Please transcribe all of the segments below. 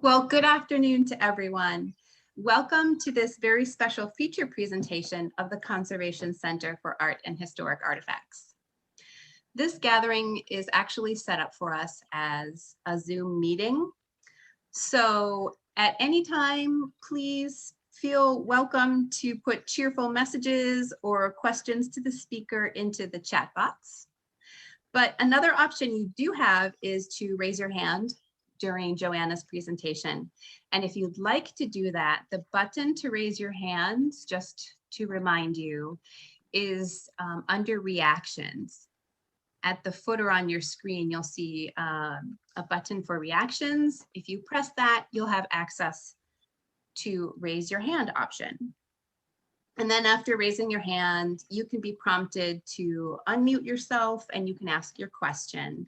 Well, good afternoon to everyone. Welcome to this very special feature presentation of the Conservation Center for Art and Historic Artifacts. This gathering is actually set up for us as a Zoom meeting. So at any time, please feel welcome to put cheerful messages or questions to the speaker into the chat box. But another option you do have is to raise your hand during Joanna's presentation. And if you'd like to do that, the button to raise your hands, just to remind you, is under reactions. At the footer on your screen, you'll see a button for reactions. If you press that, you'll have access to raise your hand option. And then after raising your hand, you can be prompted to unmute yourself and you can ask your question.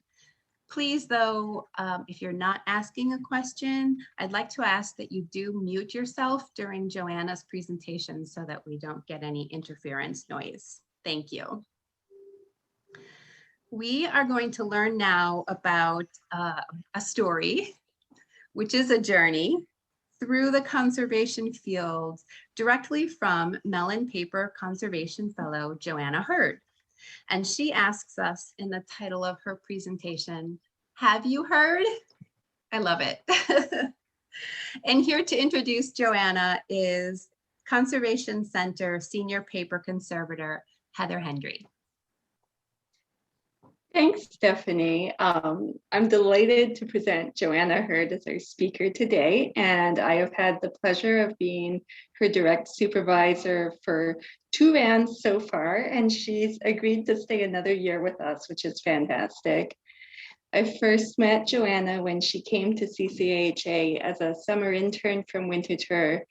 Please, though, if you're not asking a question, I'd like to ask that you do mute yourself during Joanna's presentation so that we don't get any interference noise. Thank you. We are going to learn now about a story, which is a journey through the conservation fields directly from Mellon Paper Conservation Fellow Joanna Hurd. And she asks us in the title of her presentation, "Have you heard?" I love it. And here to introduce Joanna is Conservation Center Senior Paper Conservator, Heather Hendry. Thanks, Stephanie. I'm delighted to present Joanna Hurd as our speaker today, and I have had the pleasure of being her direct supervisor for 2 rounds so far, and she's agreed to stay another year with us, which is fantastic. I first met Joanna when she came to CCAHA as a summer intern from Winterthur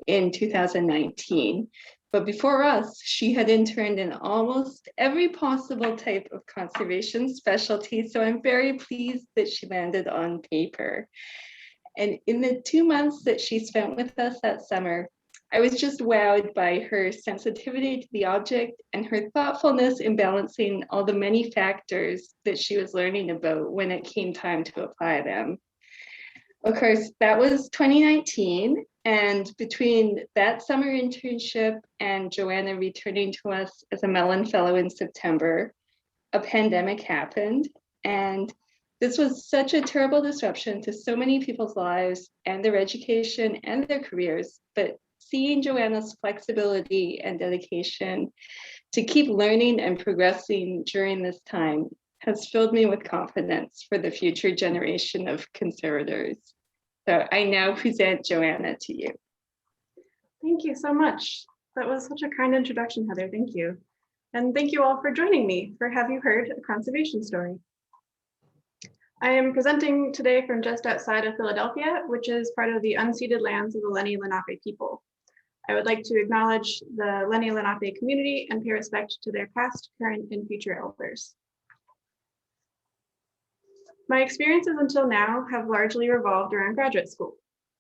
in 2019. But before us, she had interned in almost every possible type of conservation specialty. So I'm very pleased that she landed on paper. And in the 2 months that she spent with us that summer, I was just wowed by her sensitivity to the object and her thoughtfulness in balancing all the many factors that she was learning about when it came time to apply them. Of course, that was 2019. And between that summer internship and Joanna returning to us as a Mellon Fellow in September, a pandemic happened. And this was such a terrible disruption to so many people's lives and their education and their careers. But seeing Joanna's flexibility and dedication to keep learning and progressing during this time has filled me with confidence for the future generation of conservators. So I now present Joanna to you. Thank you so much. That was such a kind introduction, Heather. Thank you. And thank you all for joining me for Have You Heard? A Conservation Story. I am presenting today from just outside of Philadelphia, which is part of the unceded lands of the Lenni Lenape people. I would like to acknowledge the Lenni Lenape community and pay respect to their past, current, and future elders. My experiences until now have largely revolved around graduate school.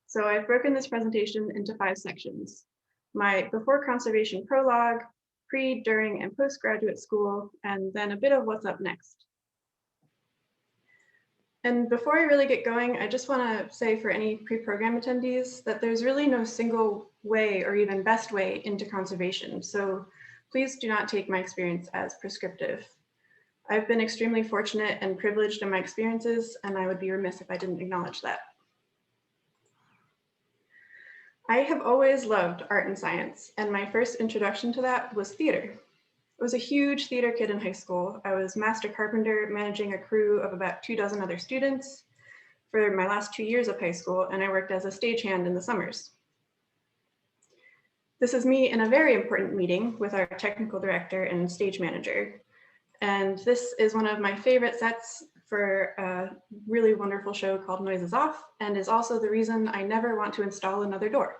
So I've broken this presentation into 5 sections. My before conservation prologue, pre, during, and postgraduate school, and then a bit of what's up next. And before I really get going, I just want to say for any pre-program attendees that there's really no single way or even best way into conservation. So please do not take my experience as prescriptive. I've been extremely fortunate and privileged in my experiences, and I would be remiss if I didn't acknowledge that. I have always loved art and science, and my first introduction to that was theater. I was a huge theater kid in high school. I was master carpenter managing a crew of about 24 other students for my last 2 years of high school, and I worked as a stagehand in the summers. This is me in a very important meeting with our technical director and stage manager. And this is one of my favorite sets for a really wonderful show called Noises Off, and is also the reason I never want to install another door.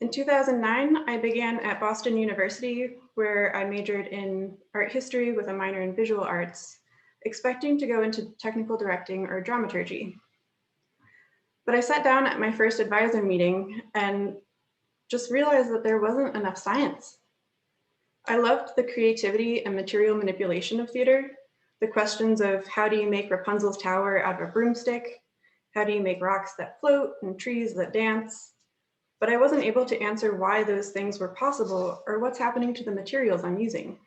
In 2009, I began at Boston University, where I majored in art history with a minor in visual arts, expecting to go into technical directing or dramaturgy. But I sat down at my first advisor meeting and just realized that there wasn't enough science. I loved the creativity and material manipulation of theater, the questions of how do you make Rapunzel's tower out of a broomstick? How do you make rocks that float and trees that dance? But I wasn't able to answer why those things were possible or what's happening to the materials I'm using.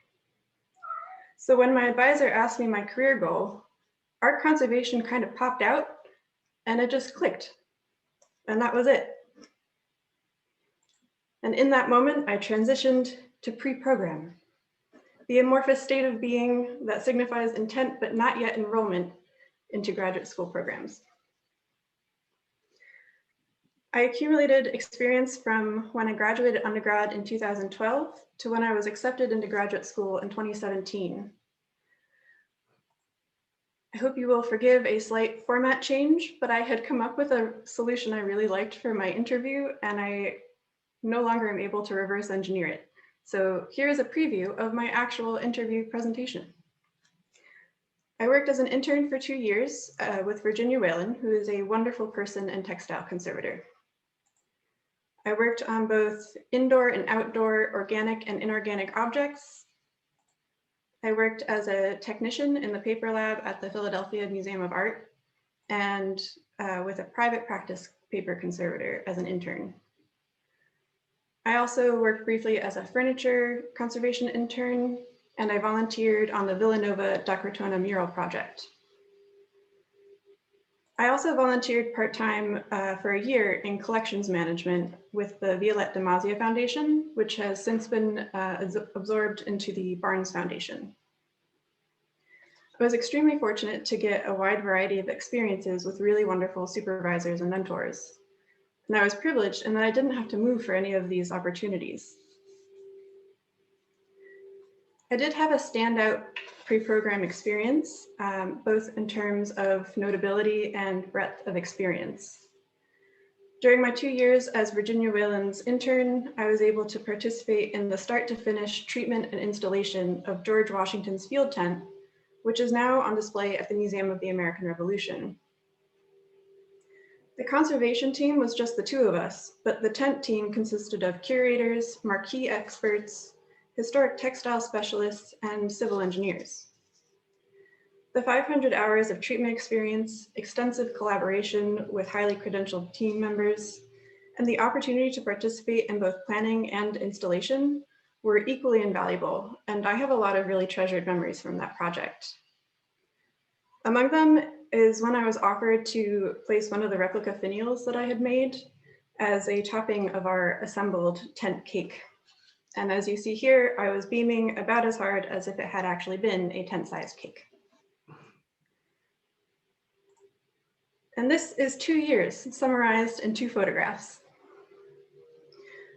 So when my advisor asked me my career goal, art conservation kind of popped out and it just clicked. And that was it. And in that moment, I transitioned to pre-program, the amorphous state of being that signifies intent but not yet enrollment into graduate school programs. I accumulated experience from when I graduated undergrad in 2012 to when I was accepted into graduate school in 2017. I hope you will forgive a slight format change, but I had come up with a solution I really liked for my interview, and I no longer am able to reverse engineer it. So here's a preview of my actual interview presentation. I worked as an intern for 2 years with Virginia Whalen, who is a wonderful person and textile conservator. I worked on both indoor and outdoor organic and inorganic objects. I worked as a technician in the paper lab at the Philadelphia Museum of Art and with a private practice paper conservator as an intern. I also worked briefly as a furniture conservation intern, and I volunteered on the Villanova da Cortona mural project. I also volunteered part-time for a year in collections management with the Violette DiMaggio Foundation, which has since been absorbed into the Barnes Foundation. I was extremely fortunate to get a wide variety of experiences with really wonderful supervisors and mentors. And I was privileged in that I didn't have to move for any of these opportunities. I did have a standout pre-program experience, both in terms of notability and breadth of experience. During my 2 years as Virginia Whalen's intern, I was able to participate in the start to finish treatment and installation of George Washington's field tent, which is now on display at the Museum of the American Revolution. The conservation team was just the two of us, but the tent team consisted of curators, marquee experts, historic textile specialists, and civil engineers. The 500 hours of treatment experience, extensive collaboration with highly credentialed team members, and the opportunity to participate in both planning and installation were equally invaluable, and I have a lot of really treasured memories from that project. Among them is when I was offered to place one of the replica finials that I had made as a topping of our assembled tent cake. And as you see here, I was beaming about as hard as if it had actually been a tent-sized cake. And this is 2 years summarized in 2 photographs.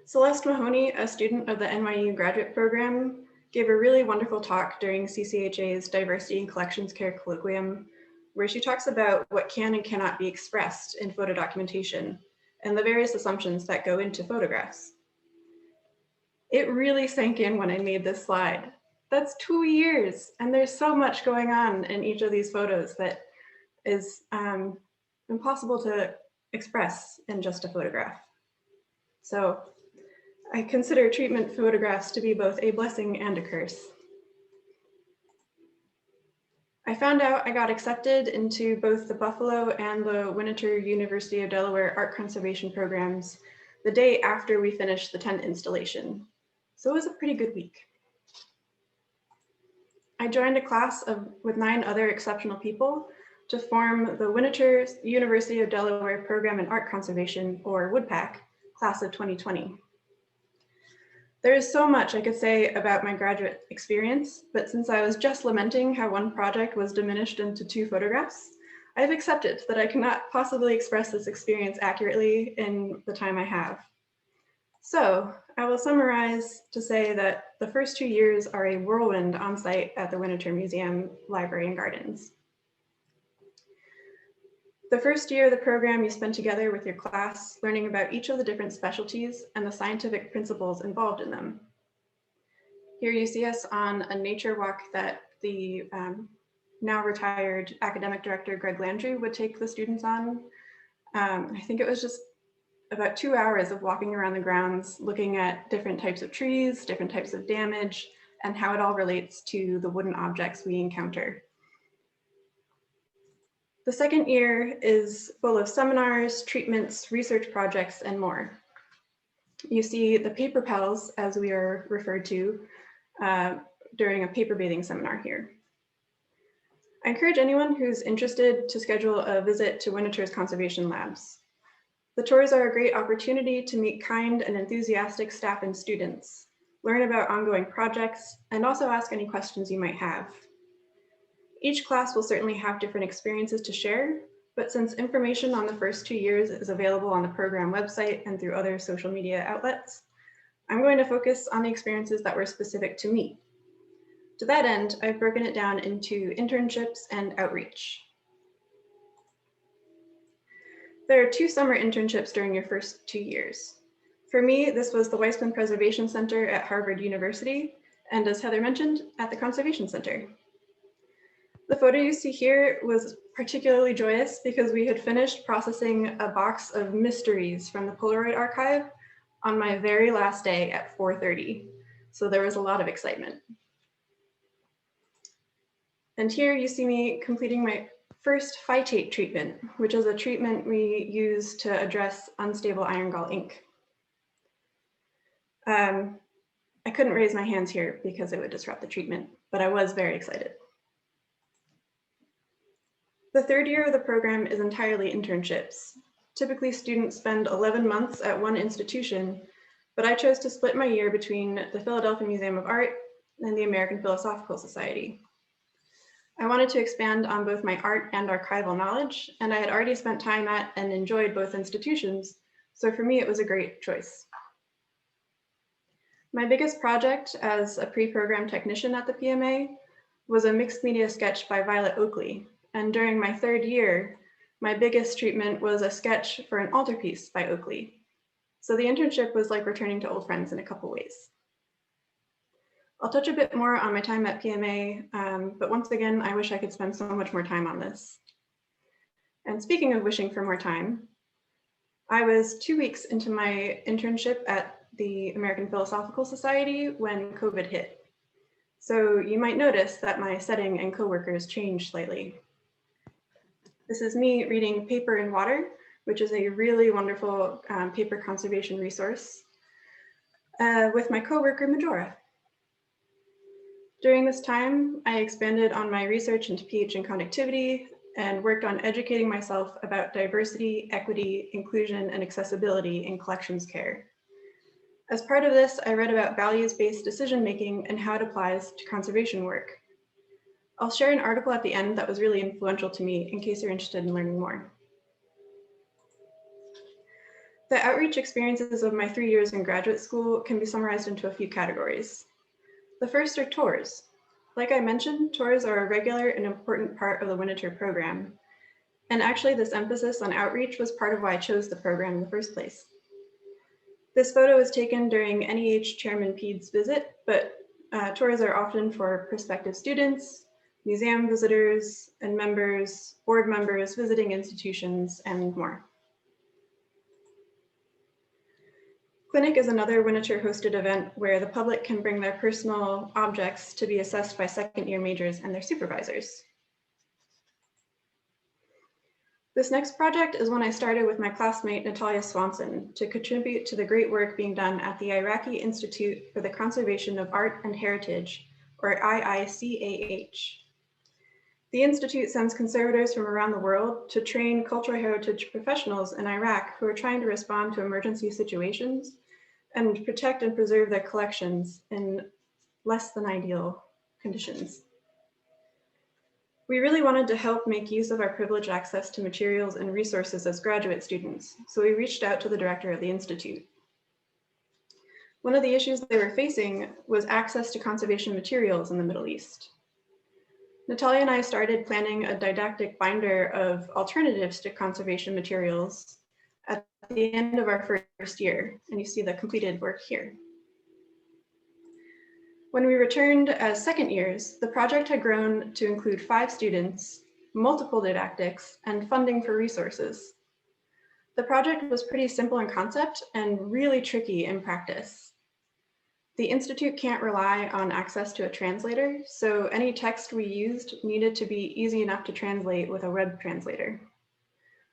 Celeste Mahoney, a student of the NYU graduate program, gave a really wonderful talk during CCAHA's Diversity in Collections Care Colloquium, where she talks about what can and cannot be expressed in photo documentation and the various assumptions that go into photographs. It really sank in when I made this slide. That's 2 years, and there's so much going on in each of these photos that is impossible to express in just a photograph. So I consider treatment photographs to be both a blessing and a curse. I found out I got accepted into both the Buffalo and the Winter University of Delaware art conservation programs the day after we finished the tent installation. So it was a pretty good week. I joined a class with 9 other exceptional people to form the Winter University of Delaware Program in Art Conservation, or WoodPAC, class of 2020. There is so much I could say about my graduate experience, but since I was just lamenting how one project was diminished into 2 photographs, I've accepted that I cannot possibly express this experience accurately in the time I have. So I will summarize to say that the first 2 years are a whirlwind on site at the Winter Museum, Library, and Gardens. The first year of the program you spend together with your class, learning about each of the different specialties and the scientific principles involved in them. Here you see us on a nature walk that the now retired academic director, Greg Landry, would take the students on. I think it was just about 2 hours of walking around the grounds, looking at different types of trees, different types of damage, and how it all relates to the wooden objects we encounter. The second year is full of seminars, treatments, research projects, and more. You see the paper pals, as we are referred to, during a paper bathing seminar here. I encourage anyone who's interested to schedule a visit to Winter's Conservation Labs. The tours are a great opportunity to meet kind and enthusiastic staff and students, learn about ongoing projects, and also ask any questions you might have. Each class will certainly have different experiences to share, but since information on the first 2 years is available on the program website and through other social media outlets, I'm going to focus on the experiences that were specific to me. To that end, I've broken it down into internships and outreach. There are 2 summer internships during your first 2 years. For me, this was the Weissman Preservation Center at Harvard University, and as Heather mentioned, at the Conservation Center. The photo you see here was particularly joyous because we had finished processing a box of mysteries from the Polaroid archive on my very last day at 4:30. So there was a lot of excitement. And here you see me completing my first phytate treatment, which is a treatment we use to address unstable iron gall ink. I couldn't raise my hands here because it would disrupt the treatment, but I was very excited. The third year of the program is entirely internships. Typically, students spend 11 months at one institution, but I chose to split my year between the Philadelphia Museum of Art and the American Philosophical Society. I wanted to expand on both my art and archival knowledge, and I had already spent time at and enjoyed both institutions, so for me it was a great choice. My biggest project as a pre-program technician at the PMA was a mixed media sketch by Violet Oakley. And during my third year, my biggest treatment was a sketch for an altarpiece by Oakley. So the internship was like returning to old friends in a couple ways. I'll touch a bit more on my time at PMA, but once again, I wish I could spend so much more time on this. And speaking of wishing for more time, I was 2 weeks into my internship at the American Philosophical Society when COVID hit. So you might notice that my setting and coworkers changed slightly. This is me reading Paper and Water, which is a really wonderful paper conservation resource, with my coworker Majora. During this time, I expanded on my research into pH and conductivity and worked on educating myself about diversity, equity, inclusion, and accessibility in collections care. As part of this, I read about values-based decision-making and how it applies to conservation work. I'll share an article at the end that was really influential to me in case you're interested in learning more. The outreach experiences of my 3 years in graduate school can be summarized into a few categories. The first are tours. Like I mentioned, tours are a regular and important part of the Winter program. And actually this emphasis on outreach was part of why I chose the program in the first place. This photo was taken during NEH Chairman Pede's visit, but tours are often for prospective students, museum visitors and members, board members, visiting institutions, and more. Clinic is another Winter hosted event where the public can bring their personal objects to be assessed by second-year majors and their supervisors. This next project is one I started with my classmate Natalia Swanson to contribute to the great work being done at the Iraqi Institute for the Conservation of Art and Heritage, or IICAH. The Institute sends conservators from around the world to train cultural heritage professionals in Iraq who are trying to respond to emergency situations and protect and preserve their collections in less than ideal conditions. We really wanted to help make use of our privileged access to materials and resources as graduate students, so we reached out to the director of the Institute. One of the issues they were facing was access to conservation materials in the Middle East. Natalia and I started planning a didactic binder of alternatives to conservation materials at the end of our first year, and you see the completed work here. When we returned as second years, the project had grown to include 5 students, multiple didactics, and funding for resources. The project was pretty simple in concept and really tricky in practice. The Institute can't rely on access to a translator, so any text we used needed to be easy enough to translate with a web translator.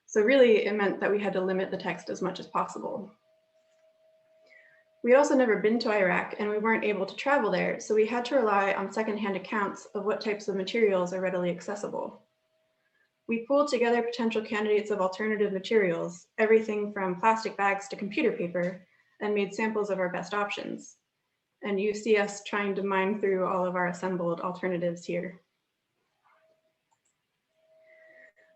So really, it meant that we had to limit the text as much as possible. We had also never been to Iraq and we weren't able to travel there, so we had to rely on secondhand accounts of what types of materials are readily accessible. We pulled together potential candidates of alternative materials, everything from plastic bags to computer paper, and made samples of our best options. And you see us trying to mine through all of our assembled alternatives here.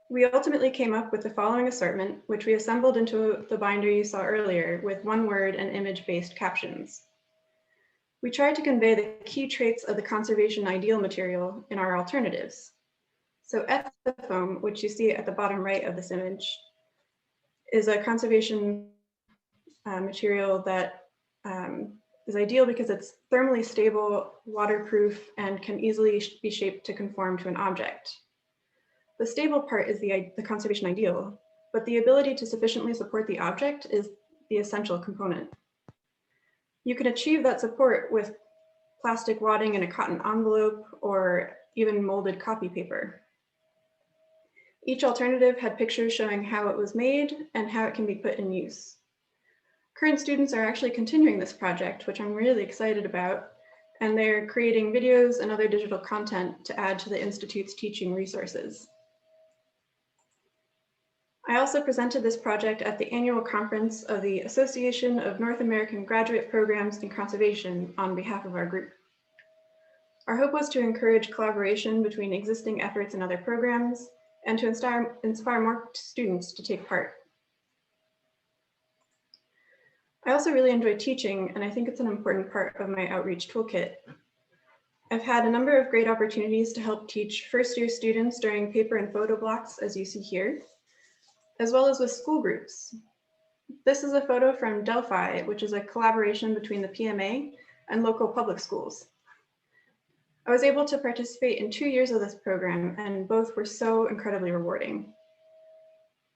We ultimately came up with the following assortment, which we assembled into the binder you saw earlier with one word and image-based captions. We tried to convey the key traits of the conservation ideal material in our alternatives. So ethafoam, which you see at the bottom right of this image, is a conservation material that is ideal because it's thermally stable, waterproof, and can easily be shaped to conform to an object. The stable part is the conservation ideal, but the ability to sufficiently support the object is the essential component. You can achieve that support with plastic wadding in a cotton envelope or even molded copy paper. Each alternative had pictures showing how it was made and how it can be put in use. Current students are actually continuing this project, which I'm really excited about, and they're creating videos and other digital content to add to the Institute's teaching resources. I also presented this project at the annual conference of the Association of North American Graduate Programs in Conservation on behalf of our group. Our hope was to encourage collaboration between existing efforts and other programs and to inspire more students to take part. I also really enjoy teaching, and I think it's an important part of my outreach toolkit. I've had a number of great opportunities to help teach first-year students during paper and photo blocks, as you see here, as well as with school groups. This is a photo from Delphi, which is a collaboration between the PMA and local public schools. I was able to participate in 2 years of this program, and both were so incredibly rewarding.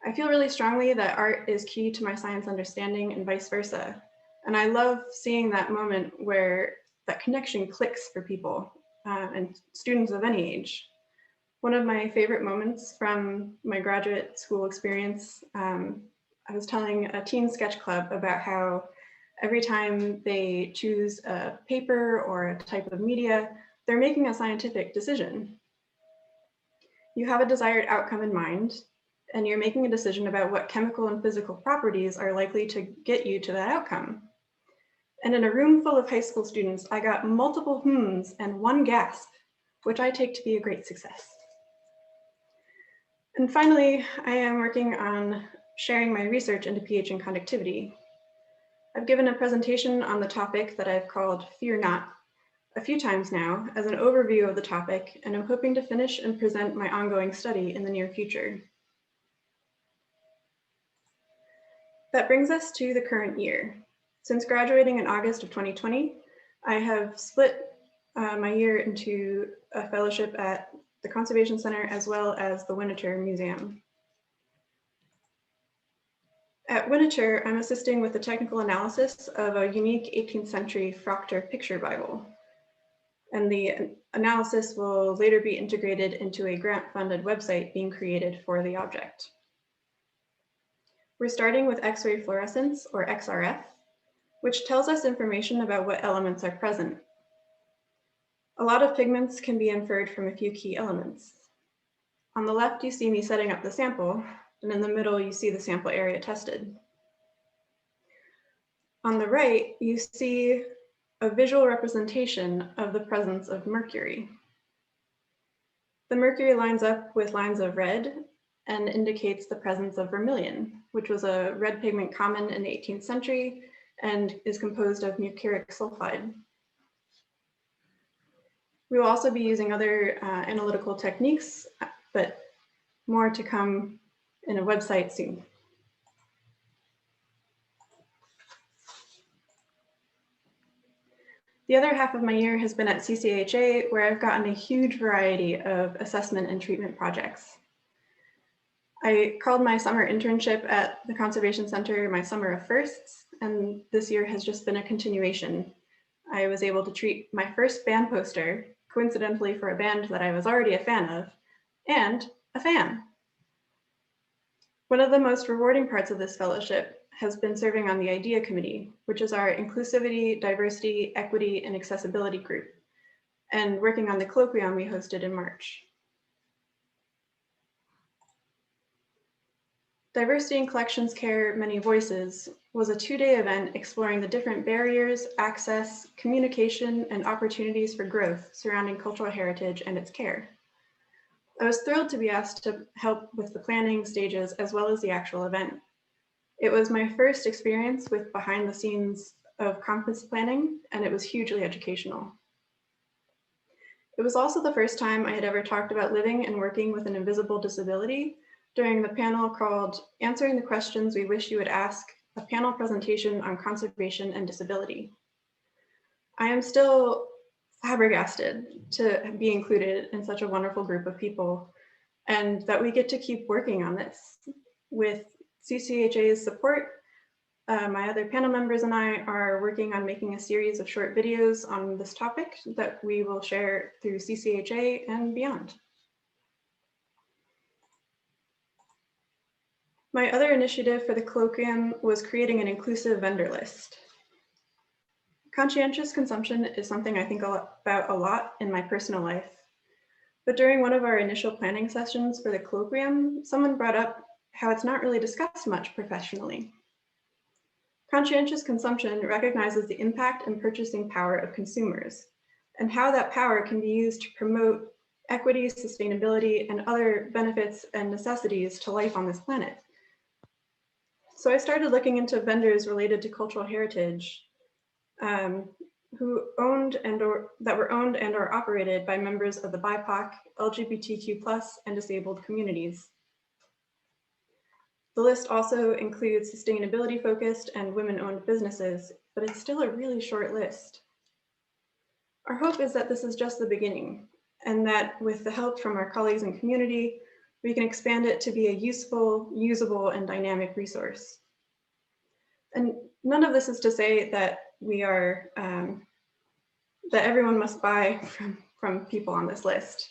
I feel really strongly that art is key to my science understanding and vice versa. And I love seeing that moment where that connection clicks for people and students of any age. One of my favorite moments from my graduate school experience, I was telling a teen sketch club about how every time they choose a paper or a type of media, they're making a scientific decision. You have a desired outcome in mind, and you're making a decision about what chemical and physical properties are likely to get you to that outcome. And in a room full of high school students, I got multiple hmms and one gasp, which I take to be a great success. And finally, I am working on sharing my research into pH and conductivity. I've given a presentation on the topic that I've called Fear Not a few times now as an overview of the topic, and I'm hoping to finish and present my ongoing study in the near future. That brings us to the current year. Since graduating in August of 2020, I have split my year into a fellowship at the Conservation Center as well as the Winterthur Museum. At Winterthur, I'm assisting with the technical analysis of a unique 18th century Proctor picture Bible. And the analysis will later be integrated into a grant-funded website being created for the object. We're starting with X-ray fluorescence, or XRF, which tells us information about what elements are present. A lot of pigments can be inferred from a few key elements. On the left, you see me setting up the sample, and in the middle, you see the sample area tested. On the right, you see a visual representation of the presence of mercury. The mercury lines up with lines of red and indicates the presence of vermilion, which was a red pigment common in the 18th century and is composed of mercuric sulfide. We will also be using other analytical techniques, but more to come in a website soon. The other half of my year has been at CCAHA, where I've gotten a huge variety of assessment and treatment projects. I called my summer internship at the Conservation Center my summer of firsts, and this year has just been a continuation. I was able to treat my first band poster, coincidentally for a band that I was already a fan of, and a fan. One of the most rewarding parts of this fellowship has been serving on the IDEA committee, which is our inclusivity, diversity, equity, and accessibility group, and working on the colloquium we hosted in March. Diversity in Collections Care, Many Voices was a two-day event exploring the different barriers, access, communication, and opportunities for growth surrounding cultural heritage and its care. I was thrilled to be asked to help with the planning stages as well as the actual event. It was my first experience with behind the scenes of conference planning, and it was hugely educational. It was also the first time I had ever talked about living and working with an invisible disability during the panel called Answering the Questions We Wish You Would Ask, a panel presentation on conservation and disability. I am still flabbergasted to be included in such a wonderful group of people, and that we get to keep working on this. With CCAHA's support, my other panel members and I are working on making a series of short videos on this topic that we will share through CCAHA and beyond. My other initiative for the colloquium was creating an inclusive vendor list. Conscientious consumption is something I think about a lot in my personal life. But during one of our initial planning sessions for the colloquium, someone brought up how it's not really discussed much professionally. Conscientious consumption recognizes the impact and purchasing power of consumers and how that power can be used to promote equity, sustainability, and other benefits and necessities to life on this planet. So I started looking into vendors related to cultural heritage who owned that were owned and or operated by members of the BIPOC, LGBTQ+, and disabled communities. The list also includes sustainability focused and women-owned businesses, but it's still a really short list. Our hope is that this is just the beginning, and that with the help from our colleagues and community, we can expand it to be a useful, usable, and dynamic resource. And none of this is to say that we are, that everyone must buy from people on this list.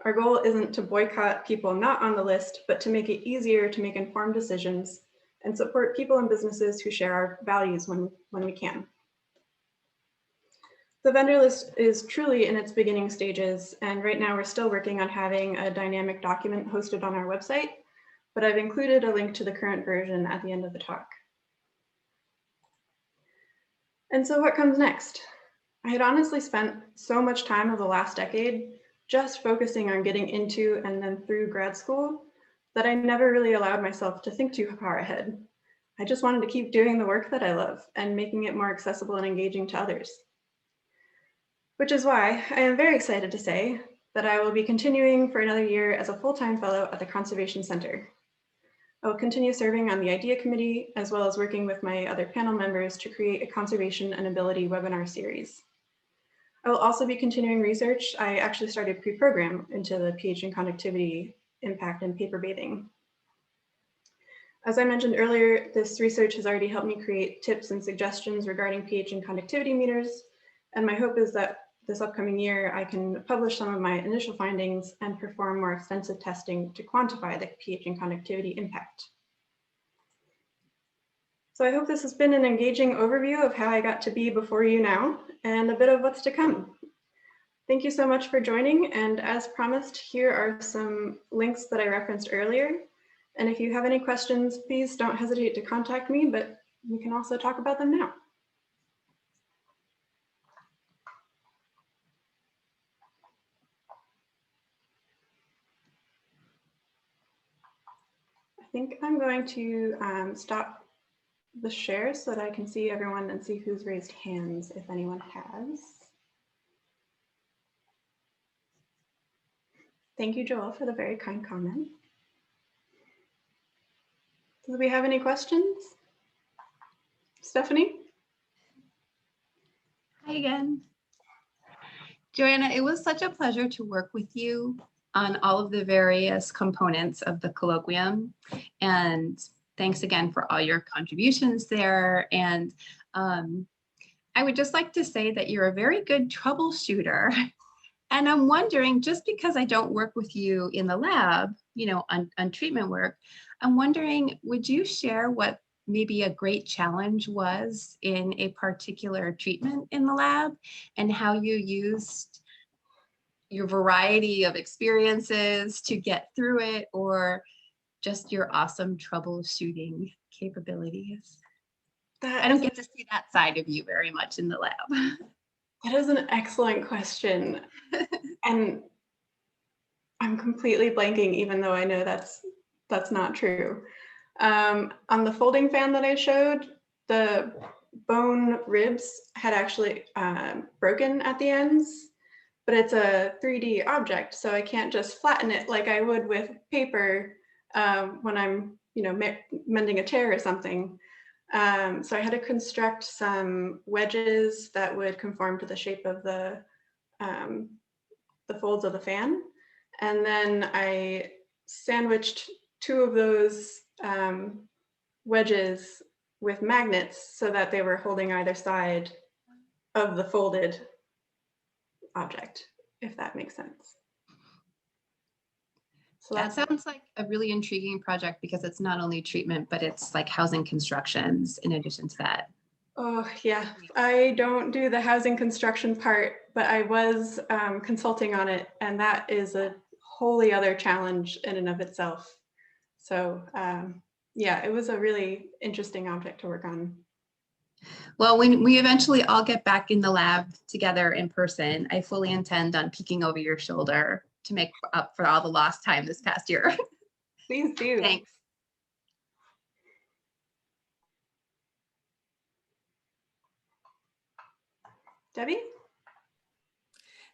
Our goal isn't to boycott people not on the list, but to make it easier to make informed decisions and support people and businesses who share our values when we can. The vendor list is truly in its beginning stages, and right now we're still working on having a dynamic document hosted on our website, but I've included a link to the current version at the end of the talk. And so what comes next? I had honestly spent so much time over the last decade just focusing on getting into and then through grad school that I never really allowed myself to think too far ahead. I just wanted to keep doing the work that I love and making it more accessible and engaging to others. Which is why I am very excited to say that I will be continuing for another year as a full-time fellow at the Conservation Center. I will continue serving on the IDEA committee, as well as working with my other panel members to create a conservation and ability webinar series. I will also be continuing research. I actually started pre-program into the pH and conductivity impact in paper bathing. As I mentioned earlier, this research has already helped me create tips and suggestions regarding pH and conductivity meters. And my hope is that this upcoming year, I can publish some of my initial findings and perform more extensive testing to quantify the pH and conductivity impact. So I hope this has been an engaging overview of how I got to be before you now and a bit of what's to come. Thank you so much for joining. And as promised, here are some links that I referenced earlier. And if you have any questions, please don't hesitate to contact me, but we can also talk about them now. I think I'm going to stop the share so that I can see everyone and see who's raised hands, if anyone has. Thank you, Joel, for the very kind comment. Do we have any questions? Stephanie? Hi again. Joanna, it was such a pleasure to work with you on all of the various components of the colloquium. And thanks again for all your contributions there. And I would just like to say that you're a very good troubleshooter. And I'm wondering, just because I don't work with you in the lab, on treatment work, I'm wondering, would you share what maybe a great challenge was in a particular treatment in the lab and how you used your variety of experiences to get through it, or just your awesome troubleshooting capabilities? I don't get to see that side of you very much in the lab. That is an excellent question. And I'm completely blanking, even though I know that's not true. On the folding fan that I showed, the bone ribs had actually broken at the ends, but it's a 3D object, so I can't just flatten it like I would with paper when I'm, mending a chair or something. So I had to construct some wedges that would conform to the shape of the folds of the fan. And then I sandwiched two of those wedges with magnets so that they were holding either side of the folded object, if that makes sense. So that sounds like a really intriguing project, because it's not only treatment, but it's like housing constructions in addition to that. Oh yeah, I don't do the housing construction part, but I was consulting on it, and that is a wholly other challenge in and of itself. So yeah, it was a really interesting object to work on. Well, when we eventually all get back in the lab together in person, I fully intend on peeking over your shoulder to make up for all the lost time this past year. Please do. Thanks. Debbie?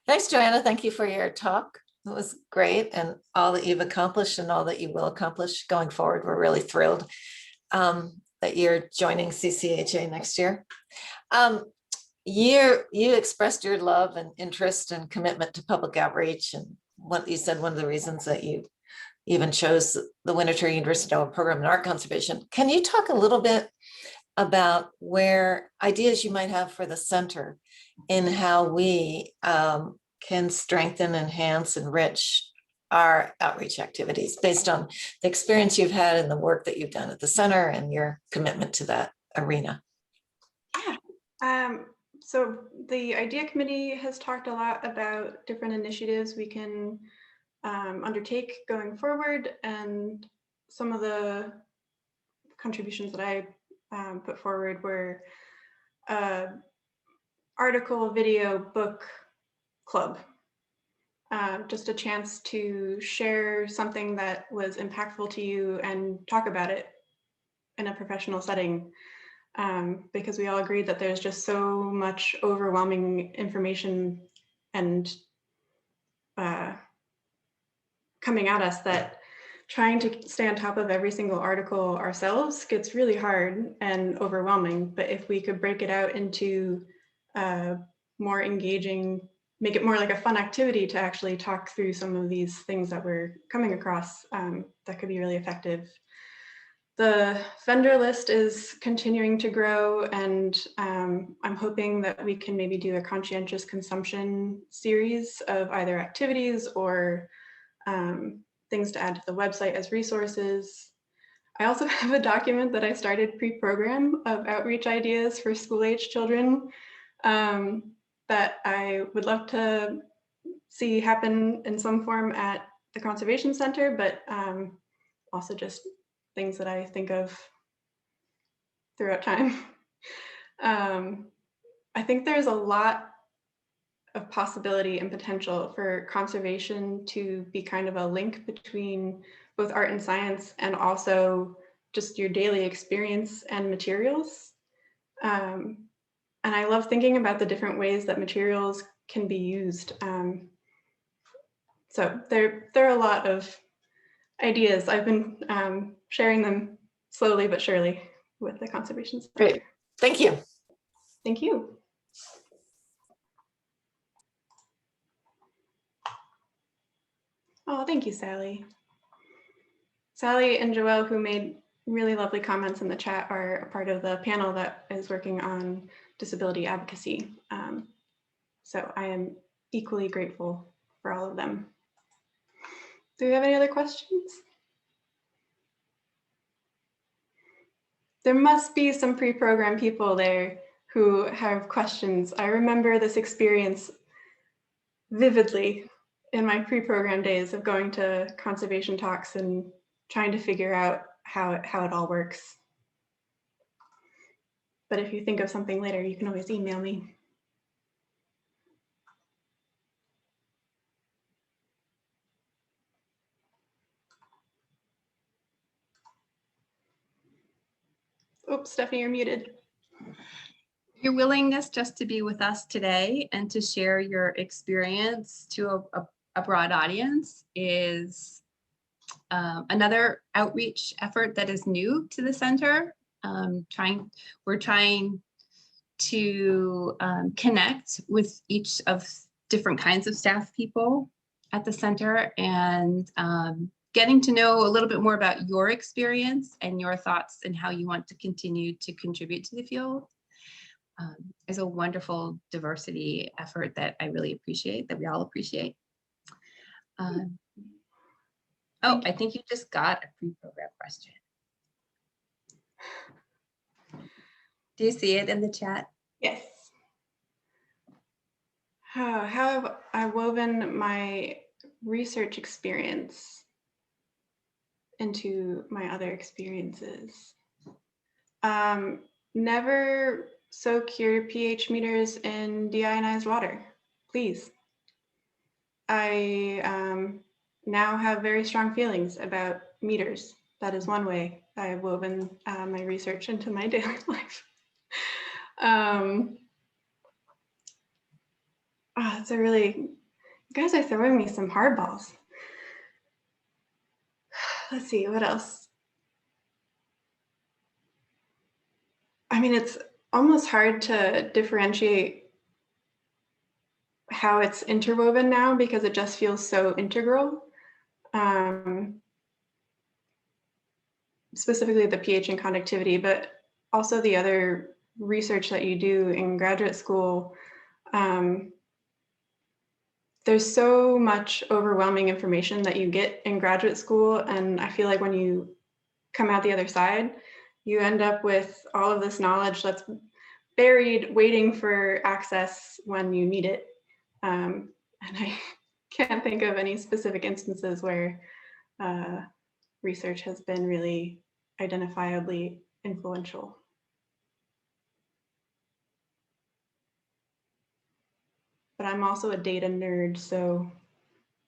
Thanks, Joanna. Thank you for your talk. It was great, and all that you've accomplished and all that you will accomplish going forward. We're really thrilled that you're joining CCAHA next year. You expressed your love and interest and commitment to public outreach, and what you said, one of the reasons that you even chose the Winterthur University program in art conservation. Can you talk a little bit about where ideas you might have for the center in how we can strengthen, enhance, enrich our outreach activities based on the experience you've had and the work that you've done at the center and your commitment to that arena? Yeah. So the idea committee has talked a lot about different initiatives we can undertake going forward, and some of the contributions that I put forward were article, video, book club. Just a chance to share something that was impactful to you and talk about it in a professional setting, because we all agreed that there's just so much overwhelming information and coming at us that trying to stay on top of every single article ourselves gets really hard and overwhelming. But if we could break it out into more engaging, make it more like a fun activity to actually talk through some of these things that we're coming across, that could be really effective. The vendor list is continuing to grow, and I'm hoping that we can maybe do a conscientious consumption series of either activities or things to add to the website as resources. I also have a document that I started pre-program of outreach ideas for school-age children that I would love to see happen in some form at the Conservation Center, but also just things that I think of throughout time. I think there's a lot of possibility and potential for conservation to be kind of a link between both art and science, and also just your daily experience and materials. And I love thinking about the different ways that materials can be used. So there are a lot of ideas. I've been sharing them slowly but surely with the Conservation Center. Great, thank you. Thank you. Oh, thank you, Sally. Sally and Joelle, who made really lovely comments in the chat, are a part of the panel that is working on disability advocacy. So I am equally grateful for all of them. Do we have any other questions? There must be some pre-programmed people there who have questions. I remember this experience vividly in my pre-programmed days of going to conservation talks and trying to figure out how it all works. But if you think of something later, you can always email me. Oops, Stephanie, you're muted. Your willingness just to be with us today and to share your experience to a broad audience is another outreach effort that is new to the center. We're trying to connect with each of different kinds of staff people at the center, and getting to know a little bit more about your experience and your thoughts and how you want to continue to contribute to the field is a wonderful diversity effort that I really appreciate, that we all appreciate. Oh, I think you just got a pre-programmed question. Do you see it in the chat? Yes. How have I woven my research experience into my other experiences? Never soak your pH meters in deionized water, please. I now have very strong feelings about meters. That is one way I have woven my research into my daily life. It's a really, you guys are throwing me some hardballs. Let's see, what else? I mean, it's almost hard to differentiate how it's interwoven now because it just feels so integral. Specifically the pH and conductivity, but also the other research that you do in graduate school. There's so much overwhelming information that you get in graduate school, and I feel like when you come out the other side, you end up with all of this knowledge that's buried, waiting for access when you need it. And I can't think of any specific instances where research has been really identifiably influential. But I'm also a data nerd, so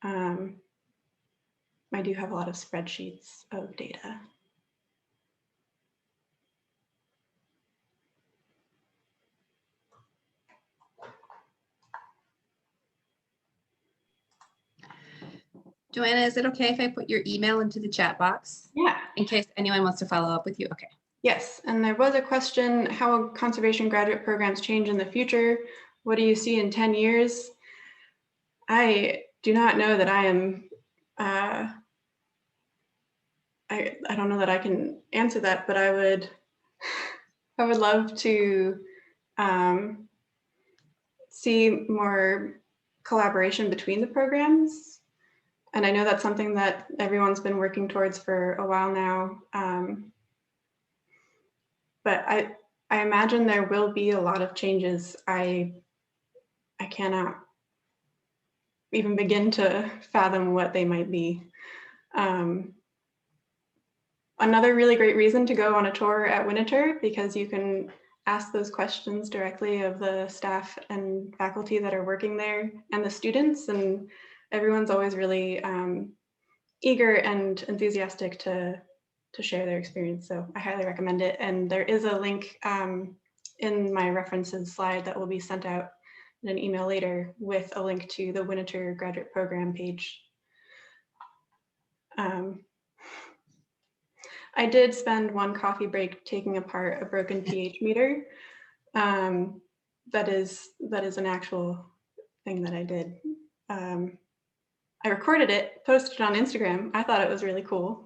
I do have a lot of spreadsheets of data. Joanna, is it okay if I put your email into the chat box? Yeah. In case anyone wants to follow up with you, okay. Yes, and there was a question, how will conservation graduate programs change in the future? What do you see in 10 years? I do not know that I am, I don't know that I can answer that, but I would love to see more collaboration between the programs. And I know that's something that everyone's been working towards for a while now. But I imagine there will be a lot of changes. I cannot even begin to fathom what they might be. Another really great reason to go on a tour at Winter, because you can ask those questions directly of the staff and faculty that are working there and the students, and everyone's always really eager and enthusiastic to share their experience. So I highly recommend it. And there is a link in my references slide that will be sent out in an email later with a link to the Winter graduate program page. I did spend one coffee break taking apart a broken pH meter. That is an actual thing that I did. I recorded it, posted it on Instagram. I thought it was really cool.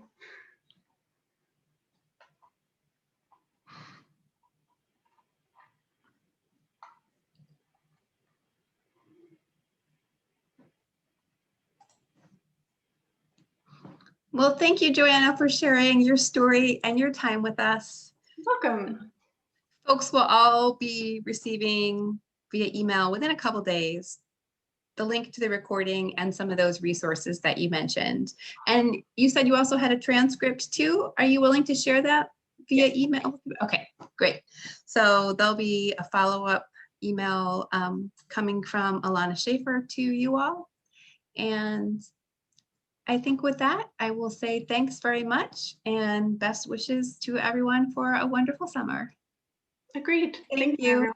Well, thank you, Joanna, for sharing your story and your time with us. Welcome. Folks will all be receiving via email within a couple days the link to the recording and some of those resources that you mentioned. And you said you also had a transcript too. Are you willing to share that via email? Okay, great. So there'll be a follow-up email coming from Alana Schaefer to you all. And I think with that, I will say thanks very much and best wishes to everyone for a wonderful summer. Agreed. Thank you. Everyone.